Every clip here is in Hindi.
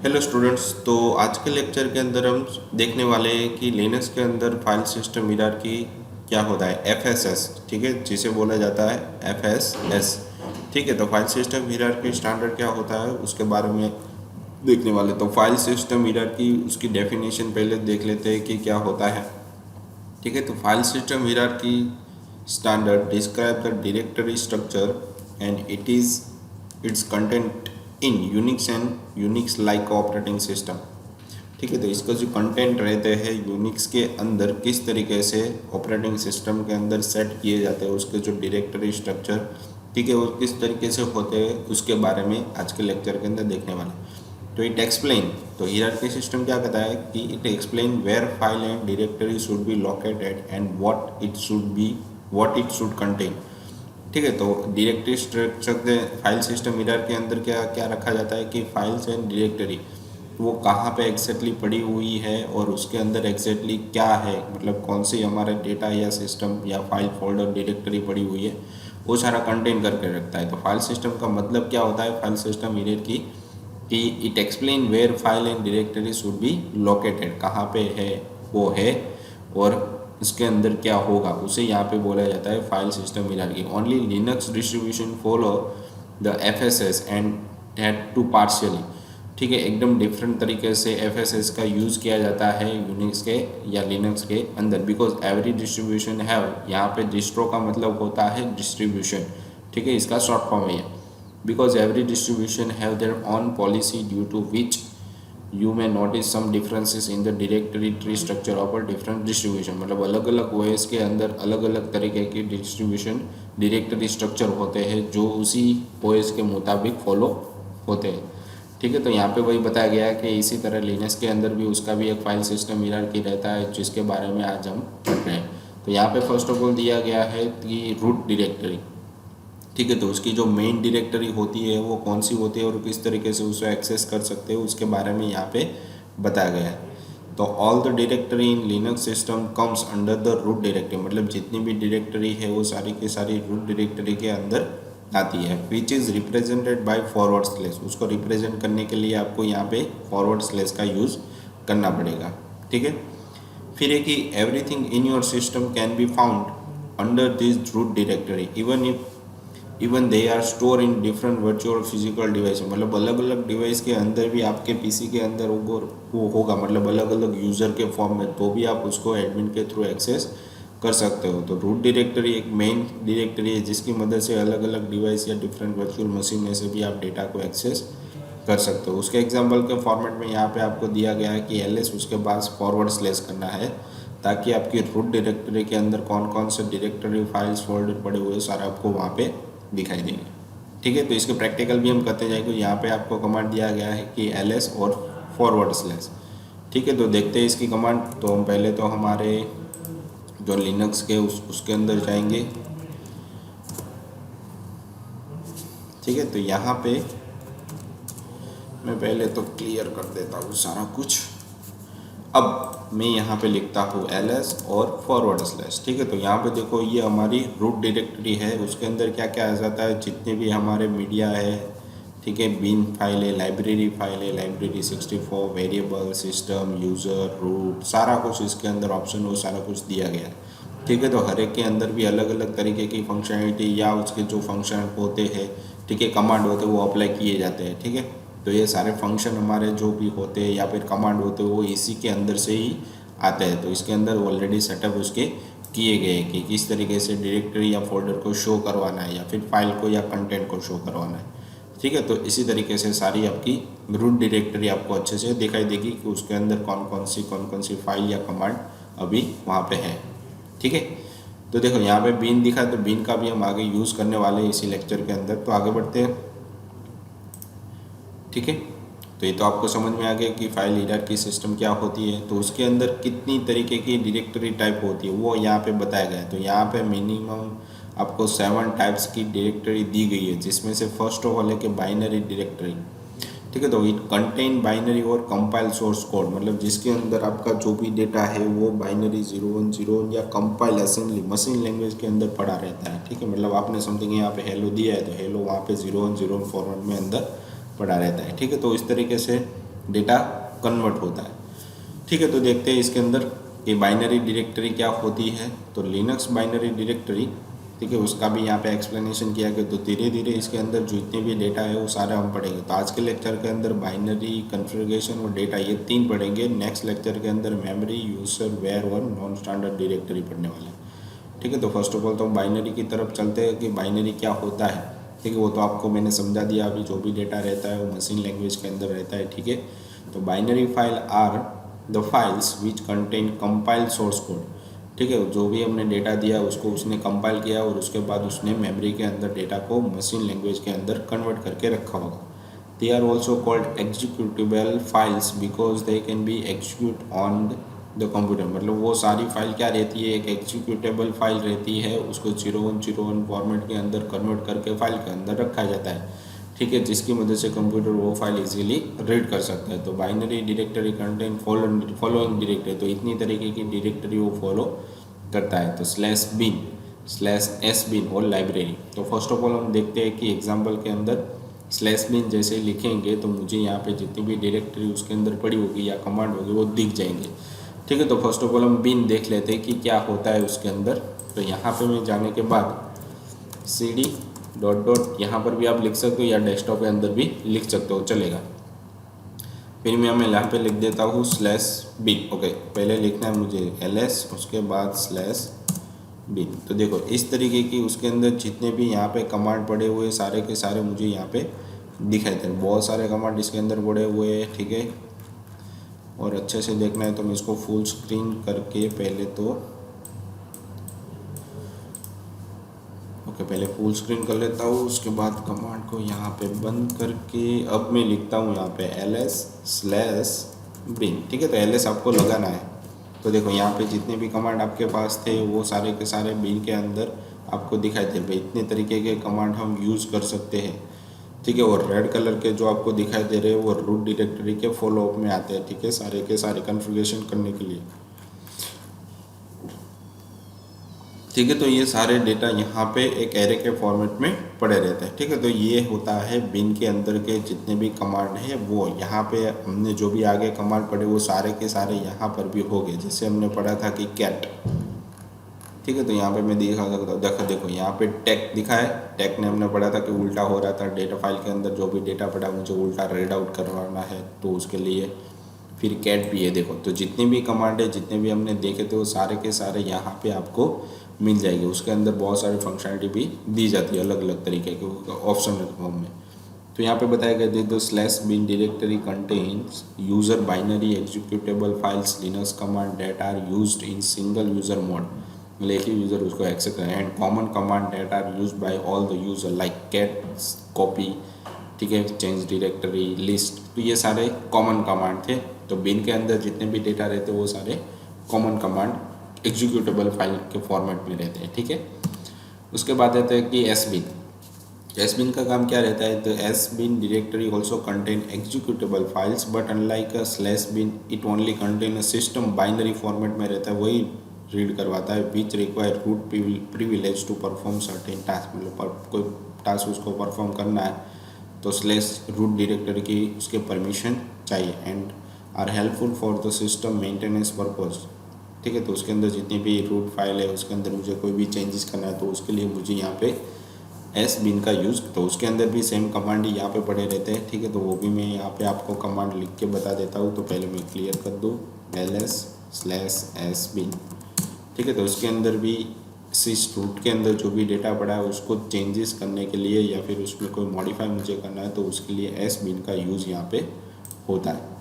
Hello students. तो आज के लेक्चर के अंदर हम देखने वाले हैं कि लिनक्स के अंदर फाइल सिस्टम हायरार्की क्या होता है, एफएसएस, ठीक है, जिसे बोला जाता है एफएसएस। ठीक है, तो फाइल सिस्टम हायरार्की स्टैंडर्ड क्या होता है उसके बारे में देखने वाले। तो फाइल सिस्टम हायरार्की, उसकी डेफिनेशन पहले देख लेते हैं कि क्या होता है। ठीक है, तो file system hierarchy standard describe the directory structure and it's content in Unix and Unix like operating system. ठीक है, तो इसका जो कंटेंट रहते हैं यूनिक्स के अंदर किस तरीके से ऑपरेटिंग सिस्टम के अंदर सेट किए जाते हैं, उसके जो डायरेक्टरी स्ट्रक्चर, ठीक है, वो किस तरीके से होते हैं उसके बारे में आज के लेक्चर के अंदर देखने वाले। तो इट एक्सप्लेन, तो हायरार्की सिस्टम क्या कहता है कि it explain where file and directory should be located and what it should contain. ठीक है, तो directory structure file system mirror के अंदर क्या क्या रखा जाता है कि फाइल्स एंड डायरेक्टरी वो कहाँ पे एग्जैक्टली पड़ी हुई है और उसके अंदर एग्जैक्टली क्या है, मतलब कौन सी हमारा डेटा या सिस्टम या फाइल फोल्डर डायरेक्टरी पड़ी हुई है, वो सारा कंटेन करके रखता है। तो फाइल सिस्टम का मतलब क्या होता है फाइल सिस्टम मिरर की, कि it explain where file and directory should be located, कहाँ पे है वो है और इसके अंदर क्या होगा उसे यहाँ पे बोला जाता है file system hierarchy. Only Linux distribution follow the FSS and that too partially. ठीक है, एकदम डिफरेंट तरीके से एफएसएस का यूज़ किया जाता है यूनिक्स के या लिनक्स के अंदर, बिकॉज एवरी डिस्ट्रीब्यूशन हैव, यहाँ पे डिस्ट्रो का मतलब होता है डिस्ट्रीब्यूशन। ठीक है, इसका शॉर्ट फॉर्म है because every distribution have their own policy due to which you may notice some differences in the directory tree structure of a different distribution. मतलब अलग अलग ओएस के अंदर अलग अलग तरीके की डिस्ट्रीब्यूशन डायरेक्टरी स्ट्रक्चर होते हैं जो उसी ओएस के मुताबिक फॉलो होते हैं। ठीक है, तो यहाँ पे वही बताया गया है कि इसी तरह लिनक्स के अंदर भी उसका भी एक फाइल सिस्टम हायरार्की रहता है जिसके बारे में आज हम पढ़ रहे हैं। तो यहाँ पे फर्स्ट ऑफ ऑल दिया गया है कि रूट डायरेक्टरी। ठीक है, तो उसकी जो मेन डायरेक्टरी होती है वो कौन सी होती है और किस तरीके से उसे एक्सेस कर सकते हो उसके बारे में यहाँ पे बताया गया है। तो all the directory in Linux system comes under the root directory, मतलब जितनी भी डायरेक्टरी है वो सारी की सारी रूट डायरेक्टरी के अंदर आती है, which is represented by forward slash. उसको रिप्रेजेंट करने के लिए आपको यहाँ पे फॉरवर्ड स्लैश का यूज़ करना पड़ेगा। ठीक है, फिर है कि everything in your system can be found under this root directory even they are store in different virtual physical device. मतलब अलग अलग डिवाइस के अंदर भी आपके पीसी के अंदर वो होगा, मतलब अलग अलग यूज़र के फॉर्म में, तो भी आप उसको एडमिन के थ्रू एक्सेस कर सकते हो। तो रूट डायरेक्टरी एक मेन डायरेक्टरी है जिसकी मदद से अलग अलग डिवाइस या डिफरेंट वर्चुअल मशीन में से भी आप डेटा को एक्सेस कर सकते हो। उसके एग्जाम्पल के फॉर्मेट में यहाँ पे आपको दिया गया है कि एल उसके बाद फॉरवर्ड स्लैश करना है ताकि आपकी रूट डायरेक्टरी के अंदर कौन कौन से डायरेक्टरी फाइल्स फोल्डर पड़े हुए सारा आपको वहाँ पे दिखाई देंगे। ठीक है, तो इसके प्रैक्टिकल भी हम करते जाएंगे। यहाँ पे आपको कमांड दिया गया है कि ls और फॉरवर्ड स्लैश। ठीक है, तो देखते हैं इसकी कमांड। तो हम पहले तो हमारे जो लिनक्स के उसके अंदर जाएंगे। ठीक है, तो यहाँ पे मैं पहले तो क्लियर कर देता हूँ सारा कुछ। अब मैं यहाँ पे लिखता हूँ ls और फॉरवर्ड स्लैश। ठीक है, तो यहाँ पे देखो ये हमारी रूट डायरेक्टरी है, उसके अंदर क्या क्या आ जाता है, जितने भी हमारे मीडिया है, ठीक है, बिन फाइल है, library 64, variable, system, user, root, सारा कुछ इसके अंदर ऑप्शन वो सारा कुछ दिया गया है। ठीक है, तो हर एक के अंदर भी अलग अलग तरीके की फंक्शनलिटी या उसके जो फंक्शन होते हैं, ठीक है, कमांड होते हैं वो अप्लाई किए जाते हैं। ठीक है, तो ये सारे फंक्शन हमारे जो भी होते हैं या फिर कमांड होते हैं वो इसी के अंदर से ही आते हैं। तो इसके अंदर ऑलरेडी सेटअप उसके किए गए कि किस तरीके से डायरेक्टरी या फोल्डर को शो करवाना है या फिर फाइल को या कंटेंट को शो करवाना है। ठीक है, तो इसी तरीके से सारी आपकी रूट डायरेक्टरी आपको अच्छे से दिखाई देगी कि उसके अंदर कौन कौन सी फाइल या कमांड अभी वहाँ पे है। ठीक है, तो देखो यहाँ पे बीन दिखा, तो बीन का भी हम आगे यूज़ करने वाले हैं इसी लेक्चर के अंदर। तो आगे बढ़ते हैं। ठीक है, तो ये तो आपको समझ में आ गया कि फाइल हायरार्की सिस्टम क्या होती है। तो उसके अंदर कितनी तरीके की डायरेक्टरी टाइप होती है वो यहाँ पे बताया गया है। तो यहाँ पे मिनिमम आपको 7 टाइप्स की डायरेक्टरी दी गई है, जिसमें से फर्स्ट ऑफ ऑल है कि बाइनरी डायरेक्टरी। ठीक है, तो इट कंटेन बाइनरी और कंपाइल सोर्स कोड, मतलब जिसके अंदर आपका जो भी डेटा है वो बाइनरी 0101 या कंपाइल असेंबली मशीन लैंग्वेज के अंदर पड़ा रहता है। ठीक है, मतलब आपने समथिंग यहाँ पे हेलो दिया है तो हेलो वहाँ पे 0101 फॉर्मेट में अंदर पड़ा रहता है। ठीक है, तो इस तरीके से डेटा कन्वर्ट होता है। ठीक है, तो देखते हैं इसके अंदर ये बाइनरी डायरेक्टरी क्या होती है। तो लिनक्स बाइनरी डायरेक्टरी, ठीक है, उसका भी यहाँ पे एक्सप्लेनेशन किया गया। तो धीरे धीरे इसके अंदर जितने भी डेटा है वो सारा हम पढ़ेंगे। तो आज के लेक्चर के अंदर बाइनरी, कॉन्फ़िगरेशन और डेटा, ये 3 पढ़ेंगे। नेक्स्ट लेक्चर के अंदर मेमोरी, यूजर, वेयर और नॉन स्टैंडर्ड डायरेक्टरी पढ़ने वाले हैं। ठीक है, तो फर्स्ट ऑफ ऑल तो हम बाइनरी की तरफ चलते हैं कि बाइनरी क्या होता है। ठीक है, वो तो आपको मैंने समझा दिया अभी। जो भी डेटा रहता है वो मशीन लैंग्वेज के अंदर रहता है। ठीक है, तो binary file are the files which contain compiled source code. ठीक है, जो भी हमने डेटा दिया उसको उसने कंपाइल किया और उसके बाद उसने मेमोरी के अंदर डेटा को मशीन लैंग्वेज के अंदर कन्वर्ट करके रखा होगा। They are also called executable files because they can be execute on the computer. मतलब वो सारी फाइल क्या रहती है, एक एग्जीक्यूटेबल फाइल रहती है, उसको 0101 फॉर्मेट के अंदर कन्वर्ट करके फाइल के अंदर रखा जाता है। ठीक है, जिसकी मदद से कंप्यूटर वो फाइल इजीली रीड कर सकता है। तो binary directory contain following directory, तो इतनी तरीके की डायरेक्टरी वो फॉलो करता है। तो slash bin, slash S bin और लाइब्रेरी। तो फर्स्ट ऑफ ऑल हम देखते हैं कि एग्जाम्पल के अंदर स्लैश बिन जैसे लिखेंगे तो मुझे यहाँ पे जितनी भी डायरेक्टरी उसके अंदर पड़ी होगी या कमांड होगी वो दिख जाएंगे। ठीक है, तो फर्स्ट ऑफ ऑल हम बिन देख लेते हैं कि क्या होता है उसके अंदर। तो यहाँ पे मैं जाने के बाद cd डॉट यहाँ पर भी आप लिख सकते हो या डेस्कटॉप के अंदर भी लिख सकते हो, चलेगा। फिर मैं यहाँ पे लिख देता हूँ स्लैश बिन। ओके, पहले लिखना है मुझे ls, उसके बाद स्लैश बिन। तो देखो इस तरीके की उसके अंदर जितने भी यहाँ पे कमांड पड़े हुए सारे के सारे मुझे यहाँ पे दिखाई दे। बहुत सारे कमांड इसके अंदर पड़े हुए हैं। ठीक है, और अच्छे से देखना है तो मैं इसको फुल स्क्रीन करके पहले तो पहले फुल स्क्रीन कर लेता हूँ, उसके बाद कमांड को यहाँ पे बंद करके अब मैं लिखता हूँ यहाँ पे ls स्लैश बिन। ठीक है, तो ls आपको लगाना है। तो देखो यहाँ पे जितने भी कमांड आपके पास थे वो सारे के सारे बिन के अंदर आपको दिखाई दे। भाई इतने तरीके के कमांड हम यूज़ कर सकते हैं। ठीक है, और रेड कलर के जो आपको दिखाई दे रहे हैं वो रूट डायरेक्टरी के फॉलो अप में आते हैं। ठीक है, सारे के सारे कॉन्फ़िगरेशन करने के लिए। ठीक है, तो ये सारे डेटा यहाँ पे एक एरे के फॉर्मेट में पड़े रहते हैं। ठीक है, तो ये होता है बिन के अंदर के जितने भी कमांड है वो यहाँ पे हमने जो भी आगे कमांड पढ़े वो सारे के सारे यहाँ पर भी हो गए। जैसे हमने पढ़ा था कि कैट। ठीक है, तो यहाँ पे मैं दिखा सकता हूँ। देखो यहाँ पे टेक दिखा है। टेक ने हमने पढ़ा था कि उल्टा हो रहा था, डेटा फाइल के अंदर जो भी डेटा पड़ा मुझे उल्टा रीड आउट करवाना है तो उसके लिए। फिर कैट भी है। देखो तो जितने भी कमांड है जितने भी हमने देखे थे वो सारे के सारे यहाँ पे आपको मिल जाएगी। उसके अंदर बहुत सारी फंक्शनलिटी भी दी जाती है अलग अलग तरीके के ऑप्शन फॉर्म में। तो यहाँ पे बताया गया the slash bin directory contains user binary executable files Linux command that are used in single user mode. मतलब एक ही यूजर उसको एक्सेस करें। And common command that are used by all the user like cat, copy, ठीक है, चेंज डायरेक्टरी, लिस्ट। तो ये सारे कॉमन कमांड थे। तो बिन के अंदर जितने भी डेटा रहते हैं वो सारे कॉमन कमांड एग्जीक्यूटेबल फाइल के फॉर्मेट में रहते हैं। ठीक है, उसके बाद रहता है कि एस बिन। एस बिन का काम क्या रहता है? तो S bin directory also contain executable files but unlike a slash bin it only contain a system binary format में रहता है, वही रीड करवाता है। Which require root privilege to perform certain task. मतलब कोई टास्क उसको परफॉर्म करना है तो स्लैश रूट डायरेक्टरी की उसके परमिशन चाहिए। And are helpful for the system maintenance purpose. ठीक है, तो उसके अंदर जितनी भी रूट फाइल है उसके अंदर मुझे कोई भी चेंजेस करना है तो उसके लिए मुझे यहाँ पे एस बिन का यूज़। तो उसके अंदर भी सेम कमांड ही यहाँ पे पड़े रहते हैं। ठीक है, तो वो भी मैं यहाँ पे आपको कमांड लिख के बता देता हूँ। तो पहले मैं क्लियर कर दूँ ls स्लैश एस बिन। ठीक है, तो उसके अंदर भी सिस रूट के अंदर जो भी डेटा पड़ा है उसको चेंजेस करने के लिए या फिर उसमें कोई मॉडिफाई मुझे करना है तो उसके लिए एस बिन का यूज़ यहाँ पे होता है।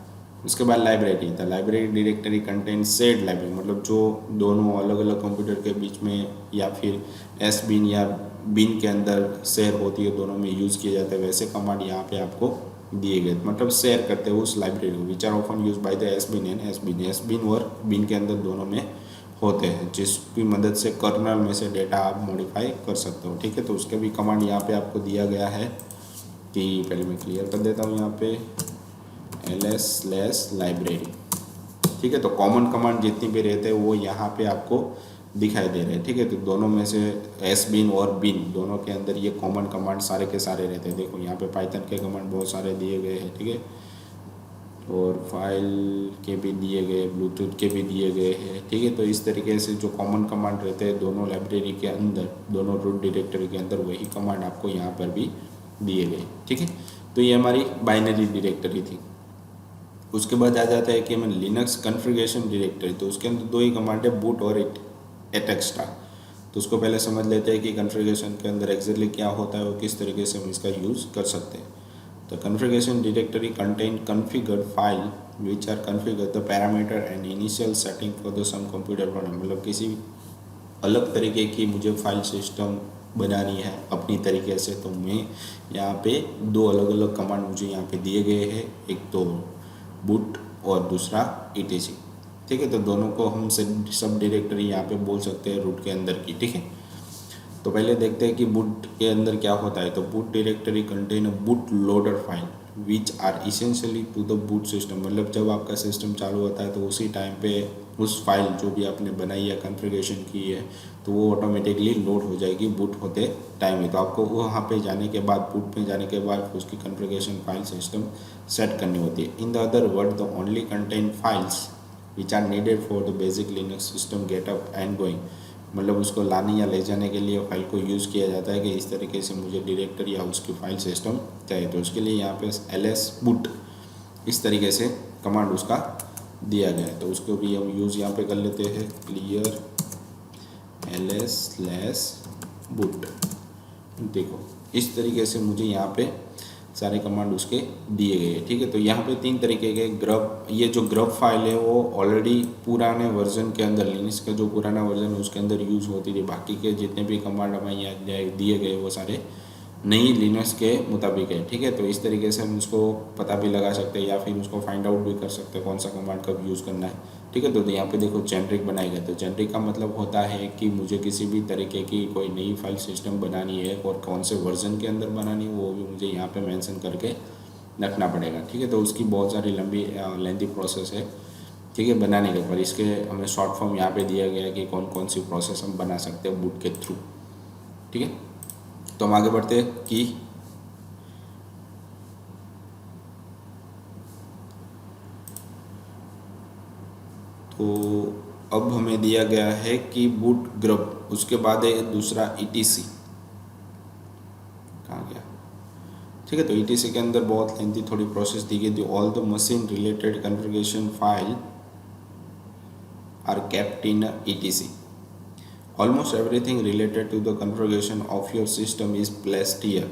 उसके बाद library. The library directory contain said library. मतलब जो दोनों अलग अलग कंप्यूटर के बीच में या फिर एस बिन या बिन के अंदर शेयर होती है, दोनों में यूज़ किए जाते हैं, वैसे कमांड यहाँ पे आपको दिए गए। मतलब शेयर करते हैं उस लाइब्रेरी को। Which are often used by the S bin and S bin. S bin और बिन के अंदर दोनों में होते हैं, जिसकी मदद से कर्नल में से डेटा आप मॉडिफाई कर सकते हो। ठीक है, तो उसके भी कमांड यहाँ पे आपको दिया गया है कि पहले मैं क्लियर कर देता हूँ यहाँ पे ls स्लैश लाइब्रेरी। ठीक है, तो कॉमन कमांड जितनी भी रहते हैं वो यहाँ पे आपको दिखाई दे रहे हैं। ठीक है, तो दोनों में से एस बिन और बिन दोनों के अंदर ये कॉमन कमांड सारे के सारे रहते हैं। देखो यहाँ पे पाइथन के कमांड बहुत सारे दिए गए हैं। ठीक है, और फाइल के भी दिए गए, ब्लूटूथ के भी दिए गए हैं, ठीक है। तो इस तरीके से जो कॉमन कमांड रहते हैं दोनों लाइब्रेरी के अंदर, दोनों रूट डायरेक्टरी के अंदर, वही कमांड आपको यहाँ पर भी दिए गए, ठीक है। तो ये हमारी बाइनरी डायरेक्टरी थी। उसके बाद आ जाता है कि हमें लिनक्स कॉन्फ़िगरेशन डायरेक्टरी, तो उसके अंदर दो ही कमांड है, बूट और एटेक्स्ट्रा। तो उसको पहले समझ लेते हैं कि कॉन्फ़िगरेशन के अंदर एग्जैक्टली क्या होता है और किस तरीके से हम इसका यूज़ कर सकते हैं। तो configuration directory contain configured file which are configure the parameter and initial setting for the some computer program. मतलब किसी अलग तरीके की मुझे फाइल सिस्टम बनानी है अपनी तरीके से, तो मैं यहाँ पे दो अलग अलग कमांड मुझे यहाँ पे दिए गए हैं, एक तो बूट और दूसरा etc, ठीक है। तो दोनों को हम सब डायरेक्टरी यहाँ पे बोल सकते हैं रूट के अंदर की, ठीक है। तो पहले देखते हैं कि बूट के अंदर क्या होता है। तो boot directory contain a boot loader file which are essentially to the boot system. मतलब जब आपका सिस्टम चालू होता है तो उसी टाइम पे उस फाइल जो भी आपने बनाई है, कॉन्फ़िगरेशन की है, तो वो ऑटोमेटिकली लोड हो जाएगी बूट होते टाइम ही। तो आपको वहाँ पे जाने के बाद, बूट में जाने के बाद उसकी कॉन्फ़िगरेशन फाइल सिस्टम सेट करनी होती है। In the other word the only contain files which are needed for the basic Linux system get up and going. मतलब उसको लाने या ले जाने के लिए फाइल को यूज़ किया जाता है कि इस तरीके से मुझे डायरेक्टरी या उसकी फाइल सिस्टम चाहिए, तो उसके लिए यहाँ पे ls boot इस तरीके से कमांड उसका दिया गया है। तो उसको भी हम यूज़ यहाँ पे कर लेते हैं, क्लियर ls/boot। देखो इस तरीके से मुझे यहाँ पे सारे कमांड उसके दिए गए हैं, ठीक है। तो यहाँ पे तीन तरीके के ग्रब, ये जो ग्रब फाइल है वो ऑलरेडी पुराने वर्जन के अंदर, लिनक्स का जो पुराना वर्जन है उसके अंदर यूज़ होती थी। बाकी के जितने भी कमांड हमें यहाँ दिए गए वो सारे नई लिनक्स के मुताबिक है, ठीक है। तो इस तरीके से हम उसको पता भी लगा सकते हैं या फिर उसको फाइंड आउट भी कर सकते हैं कौन सा कमांड कब यूज़ करना है, ठीक है। तो यहाँ पे देखो जेनरिक बनाया गया। तो जेनरिक का मतलब होता है कि मुझे किसी भी तरीके की कोई नई फाइल सिस्टम बनानी है और कौन से वर्जन के अंदर बनानी है वो भी मुझे यहाँ पे मेंशन करके रखना पड़ेगा, ठीक है। तो उसकी बहुत सारी लंबी लेंथी प्रोसेस है, ठीक है, बनाने के। पर इसके हमें शॉर्ट फॉर्म यहाँ पे दिया गया है कि कौन कौन सी प्रोसेस हम बना सकते हैं बूट के थ्रू, ठीक है। तो हम आगे बढ़ते हैं कि तो अब हमें दिया गया है कि बूट ग्रुप, उसके बाद है दूसरा etc। कहाँ गया, ठीक है। तो etc के अंदर बहुत लेंथी थोड़ी प्रोसेस दी गई थी। All the machine related configuration file are kept in etc। Almost everything related to the configuration of your system is placed here.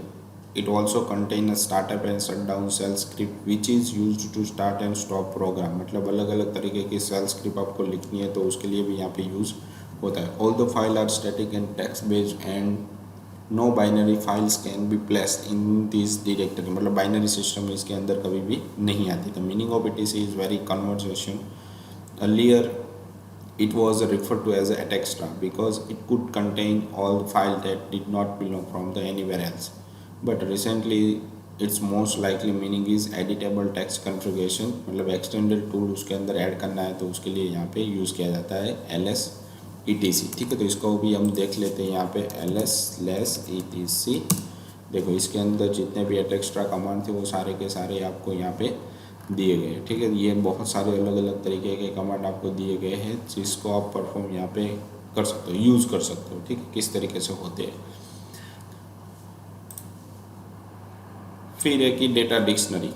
It also contains a startup and shutdown shell script which is used to start and stop program। मतलब अलग अलग तरीके की shell script आपको लिखनी है तो उसके लिए भी यहाँ पे यूज़ होता है। All the files are static and text based and no binary files can be placed in this directory। मतलब बाइनरी सिस्टम इसके अंदर कभी भी नहीं आती। The meaning of etc is very conversation। Earlier it was referred to as etextra because it could contain all the files that did not belong from the anywhere else, but recently its most likely meaning is editable text configuration। मतलब एक्सटेंडेड टूल उसके अंदर ऐड करना है तो उसके लिए यहाँ पे यूज़ किया जाता है ls etc, ठीक है। तो इसको भी हम देख लेते हैं यहाँ पे ls/etc। देखो इसके अंदर जितने भी एक्स्ट्रा कमांड थे वो सारे के सारे आपको यहाँ पे दिए गए, ठीक है। ये बहुत सारे अलग अलग तरीके के कमांड आपको दिए गए हैं जिसको आप परफॉर्म यहाँ पे कर सकते हो, यूज़ कर सकते हो, ठीक है, किस तरीके से होते हैं। फिर है कि डेटा डिक्शनरी।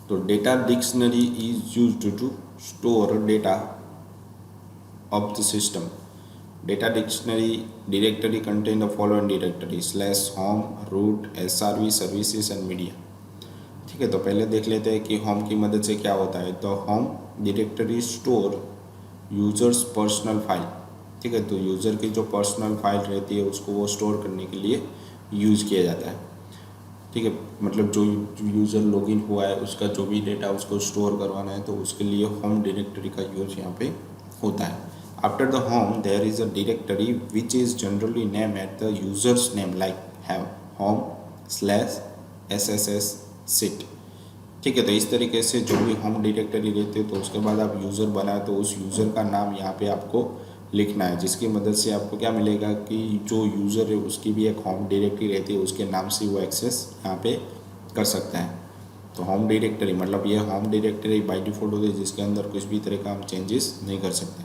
तो data dictionary is used to store data of the system. Data dictionary directory contain the following directory /home root srv services and media, ठीक है। तो पहले देख लेते हैं कि होम की मदद से क्या होता है। तो home directory store users personal file, ठीक है। तो यूज़र की जो पर्सनल फाइल रहती है उसको वो स्टोर करने के लिए यूज़ किया जाता है, ठीक है। मतलब जो यूज़र लॉगिन हुआ है उसका जो भी डेटा उसको स्टोर करवाना है तो उसके लिए होम डायरेक्टरी का यूज़ यहाँ पे होता है। After the home there is a directory which is generally name at the user's name like home/sss सिट, ठीक है। तो इस तरीके से जो भी होम डायरेक्टरी रहती है तो उसके बाद आप यूज़र बनाए तो उस यूज़र का नाम यहाँ पे आपको लिखना है, जिसकी मदद से आपको क्या मिलेगा कि जो यूज़र है उसकी भी एक होम डायरेक्टरी रहती है, उसके नाम से वो एक्सेस यहाँ पे कर सकता है, तो होम डायरेक्टरी मतलब ये होम डायरेक्टरी बाय डिफ़ॉल्ट होती है जिसके अंदर कुछ भी तरह का हम चेंजेस नहीं कर सकते,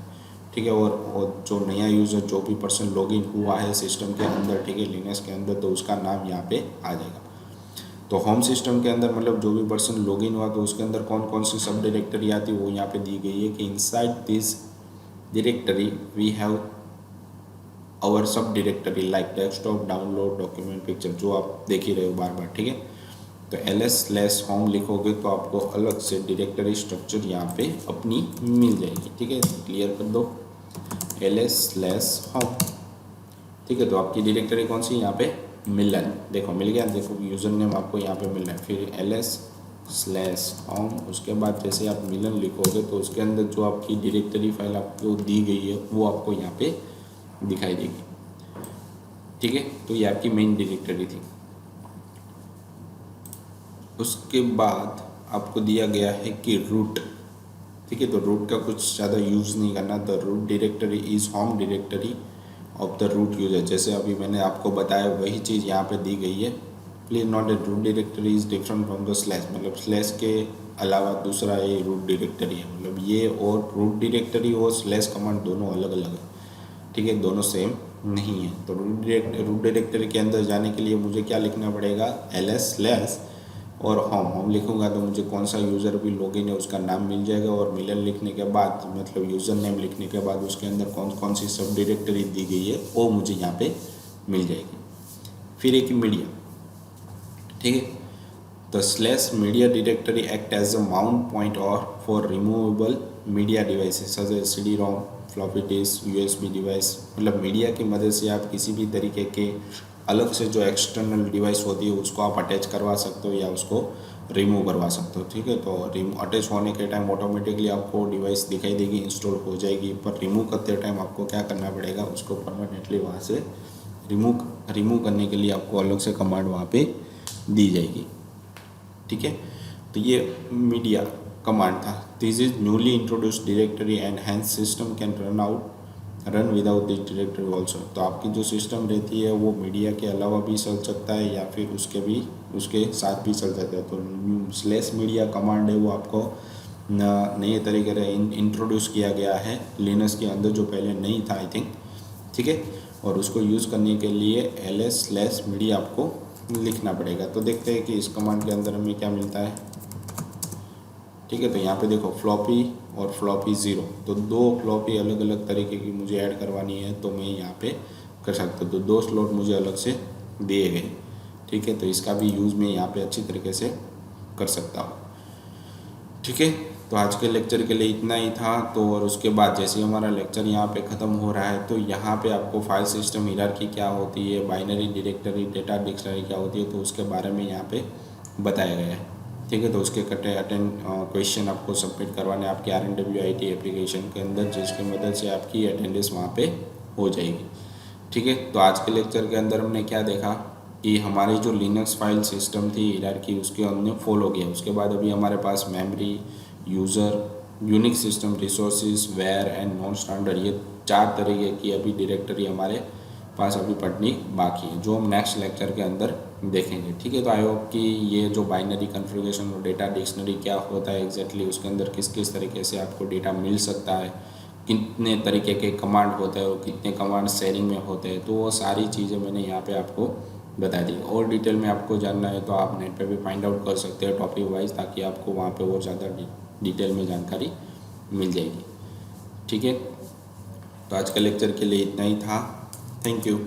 ठीक है। और जो नया यूज़र जो भी पर्सन लॉगिन हुआ है सिस्टम के अंदर, ठीक है, लिनक्स के अंदर, तो उसका नाम यहाँ पे आ जाएगा। तो होम सिस्टम के अंदर मतलब जो भी पर्सन लॉगिन हुआ तो उसके अंदर कौन कौन सी सब डायरेक्टरी आती है वो यहाँ पे दी गई है कि inside this directory we have our sub directory like desktop, download, document, picture, जो आप देख ही रहे हो बार बार, ठीक है। तो ls/home लिखोगे तो आपको अलग से डायरेक्टरी स्ट्रक्चर यहाँ पे अपनी मिल जाएगी, ठीक है। क्लियर कर दो ls/home, ठीक है। तो आपकी डायरेक्टरी कौन सी यहाँ पे मिलन, देखो मिल गया, देखो यूज़र नेम आपको यहाँ पे मिल रहा है, फिर ls/home, उसके बाद जैसे आप मिलन लिखोगे तो उसके अंदर जो आपकी डायरेक्टरी फाइल आपको दी गई है वो आपको यहाँ पे दिखाई देगी, ठीक है। तो ये आपकी मेन डायरेक्टरी थी। उसके बाद आपको दिया गया है कि रूट, ठीक है। तो रूट का कुछ ज़्यादा यूज़ नहीं करना, the root directory is home directory of the root user, जैसे अभी मैंने आपको बताया वही चीज़ यहाँ पे दी गई है। Please not a root directory is different from the slash, मतलब स्लैश के अलावा दूसरा ये रूट डायरेक्टरी है, मतलब ये और रूट डायरेक्टरी और स्लैश कमांड दोनों अलग अलग है, ठीक है, दोनों सेम नहीं है। तो रूट डायरेक्टरी के अंदर जाने के लिए मुझे क्या लिखना पड़ेगा, ls/ और होम लिखूंगा तो मुझे कौन सा यूज़र भी लॉगिन है उसका नाम मिल जाएगा, और मिलन लिखने के बाद मतलब यूज़र नेम लिखने के बाद उसके अंदर कौन कौन सी सब डायरेक्टरी दी गई है वो मुझे यहाँ पे मिल जाएगी। फिर एक मीडिया, ठीक है। तो /media directory act as a mount point और for removable media devices such as CD-ROM, floppy disk, USB device, मतलब मीडिया की मदद से आप किसी भी तरीके के अलग से जो एक्सटर्नल डिवाइस होती है उसको आप अटैच करवा सकते हो या उसको रिमूव करवा सकते हो, ठीक है। तो अटैच होने के टाइम ऑटोमेटिकली आपको डिवाइस दिखाई देगी, इंस्टॉल हो जाएगी, पर रिमूव करते टाइम आपको क्या करना पड़ेगा, उसको परमानेंटली वहाँ से रिमूव करने के लिए आपको अलग से कमांड वहाँ पे दी जाएगी, ठीक है। तो ये मीडिया कमांड था। This is newly introduced directory and hence system can run without this directory also. तो आपकी जो सिस्टम रहती है वो मीडिया के अलावा भी चल सकता है या फिर उसके साथ भी चल सकता है। तो /media कमांड है वो आपको नए तरीके से इंट्रोड्यूस किया गया है लिनक्स के अंदर, जो पहले नहीं था आई थिंक, ठीक है। और उसको यूज़ करने के लिए ls/media आपको लिखना पड़ेगा। तो देखते हैं कि इस कमांड के अंदर हमें क्या मिलता है, ठीक है। तो यहाँ पे देखो फ्लॉपी और फ्लॉपी 0, तो 2 फ्लॉपी अलग अलग तरीके की मुझे ऐड करवानी है तो मैं यहाँ पे कर सकता हूँ। तो 2 स्लॉट मुझे अलग से दिए गए, ठीक है। तो इसका भी यूज़ मैं यहाँ पे अच्छी तरीके से कर सकता हूँ, ठीक है। तो आज के लेक्चर के लिए इतना ही था। तो और उसके बाद जैसे हमारा लेक्चर यहाँ पे ख़त्म हो रहा है तो यहाँ पे आपको फाइल सिस्टम हायरार्की क्या होती है, बाइनरी डायरेक्टरी, डेटा डिक्शनरी क्या होती है, तो उसके बारे में यहाँ पे बताया गया है, ठीक है। तो उसके क्वेश्चन आपको सबमिट करवाने आपके RNWIT एप्लीकेशन के अंदर, जिसकी मदद से आपकी अटेंडेंस वहाँ पे हो जाएगी, ठीक है। तो आज के लेक्चर के अंदर हमने क्या देखा कि हमारी जो लिनक्स फाइल सिस्टम थी हायरार्की उसके हमने फॉलो किया। उसके बाद अभी हमारे पास memory, user, Unix system, resources, where and non standard, ये 4 तरीके की अभी डायरेक्टरी हमारे पास अभी पढ़नी बाकी है, जो हम नेक्स्ट लेक्चर के अंदर देखेंगे, ठीक है। तो आई होप कि ये जो बाइनरी कन्फिगरेशन और डेटा डिक्शनरी क्या होता है एग्जैक्टली, उसके अंदर किस किस तरीके से आपको डेटा मिल सकता है, कितने तरीके के कमांड होते हैं और कितने कमांड शेयरिंग में होते हैं, तो वो सारी चीज़ें मैंने यहाँ पे आपको बता दी। और डिटेल में आपको जानना है तो आप नेट पे भी फाइंड आउट कर सकते हैं टॉपिक वाइज, ताकि आपको वहाँ पे और ज़्यादा डिटेल में जानकारी मिल जाएगी, ठीक है। तो आज का लेक्चर के लिए इतना ही था। Thank you.